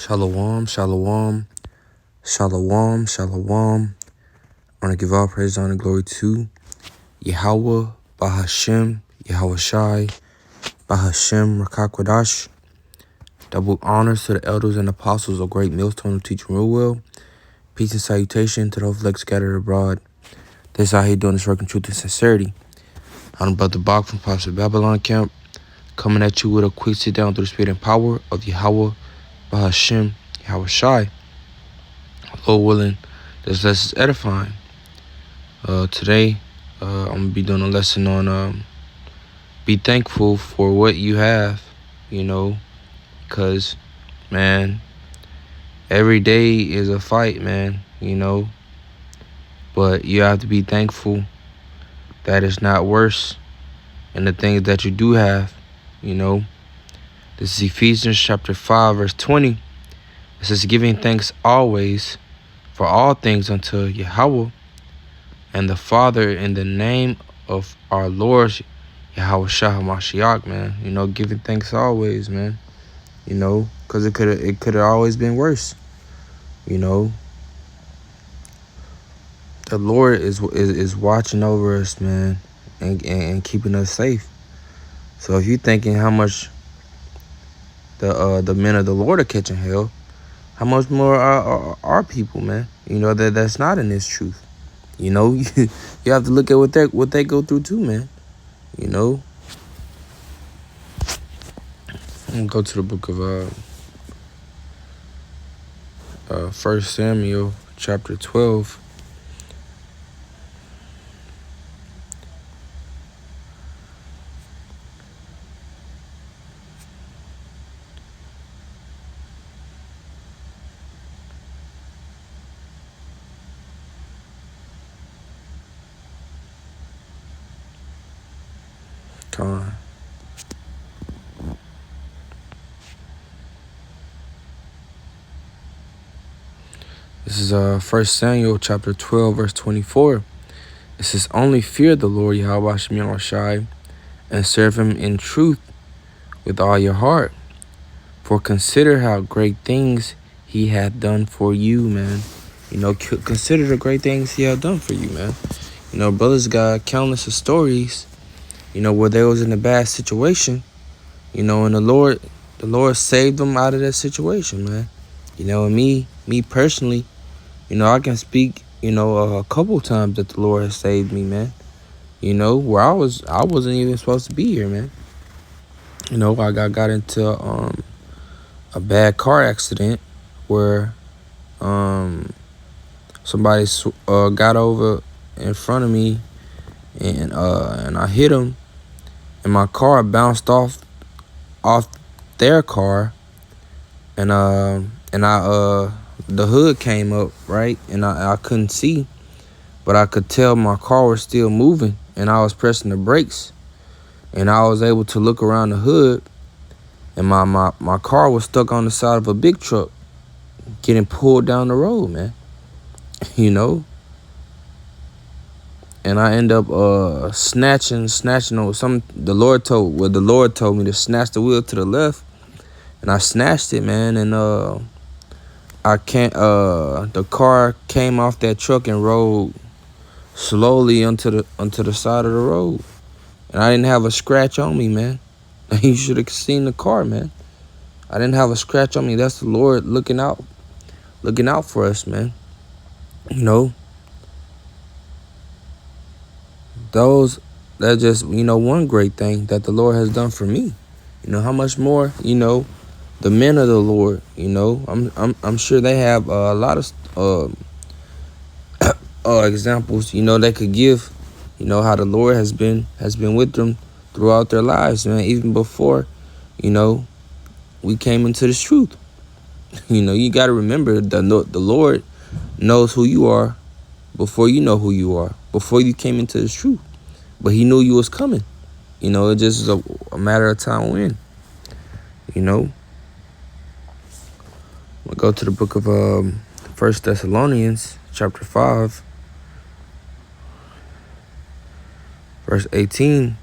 Shalom, shalom, shalom, shalom. I want to give all praise, honor, and glory to Yahweh, Bahashem, Yahweh Shai, Bahashem, Rakakwadash. Double honors to the elders and apostles of Great Millstone who teach real well. Peace and salutation to those elect scattered abroad. This is how he doing this work in truth and sincerity. I'm Brother Bach from Pastor Babylon Camp, coming at you with a quick sit down through the spirit and power of Yahweh, Bahashem, Yahweh Shai. Lord willing, this lesson is edifying. Today, I'm going to be doing a lesson on be thankful for what you have, because, man, every day is a fight, man, but you have to be thankful that it's not worse in the things that you do have, This is Ephesians chapter 5, verse 20. It says, giving thanks always for all things unto Yahweh and the Father in the name of our Lord Yahweh Shah HaMashiach, man. Giving thanks always, man. Because it could have always been worse. The Lord is watching over us, man, and keeping us safe. So if you're thinking how much the men of the Lord are catching hell, how much more are our people, man? That's not in this truth. You have to look at what they go through too, man. I'm gonna go to the book of 1 Samuel chapter 12. This is 1 Samuel chapter 12, verse 24. It says, only fear the Lord Yahweh Shai Shai and serve him in truth with all your heart. For consider how great things he hath done for you, man. Consider the great things he hath done for you, man. Brothers got countless of stories, where they was in a bad situation, and the Lord saved them out of that situation, man. And me personally, I can speak, a couple times that the Lord has saved me, man. Where I wasn't even supposed to be here, man. I got into a bad car accident where somebody got over in front of me and I hit him, and my car bounced off their car, and the hood came up, right, and I couldn't see, but I could tell my car was still moving, and I was pressing the brakes, and I was able to look around the hood, and my car was stuck on the side of a big truck getting pulled down the road, man. And I end up snatching on the Lord told me to snatch the wheel to the left, and I snatched it, man, and the car came off that truck and rolled slowly onto the side of the road, and I didn't have a scratch on me, man. You should have seen the car, man. I didn't have a scratch on me. That's the Lord looking out for us, man. That's just one great thing that the Lord has done for me. How much more the men of the Lord, I'm sure they have a lot of examples, they could give, how the Lord has been with them throughout their lives, man, even before, we came into this truth. You got to remember the Lord knows who you are before you know who you are, before you came into this truth. But he knew you was coming. It just is a matter of time when, We'll go to the book of 1 Thessalonians chapter 5, verse 18.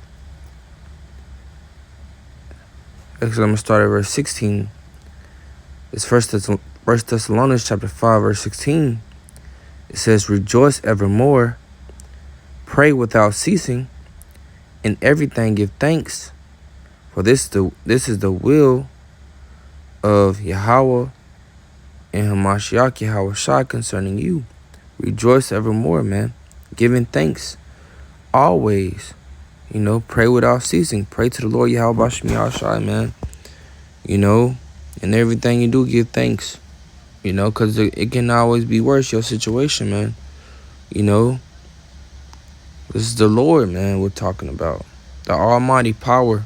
Actually, I'm going to start at verse 16. It's First Thessalonians chapter 5, verse 16. It says, rejoice evermore, pray without ceasing, in everything give thanks, for this is the will of Yahweh and Hamashiach Yahweh Shai concerning you. Rejoice evermore, man. Giving thanks always. You know, pray without ceasing. Pray to the Lord Yahweh Bashem Yahshai, man. You know, and everything you do, give thanks. You know, because it can always be worse, your situation, man. You know, this is the Lord, man, we're talking about. The almighty power.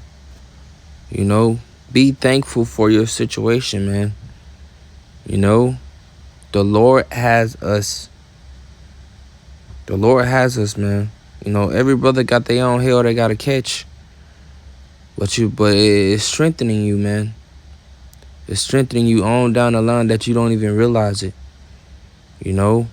You know, be thankful for your situation, man. You know, the Lord has us. The Lord has us, man. You know, every brother got their own hell they got to catch. But it's strengthening you, man. It's strengthening you on down the line that you don't even realize it. You know?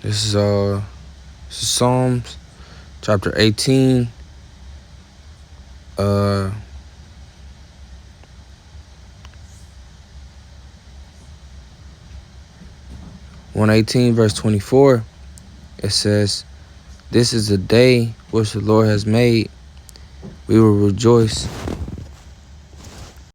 This is Psalms chapter 18. 118 verse 24. It says, this is the day which the Lord has made. We will rejoice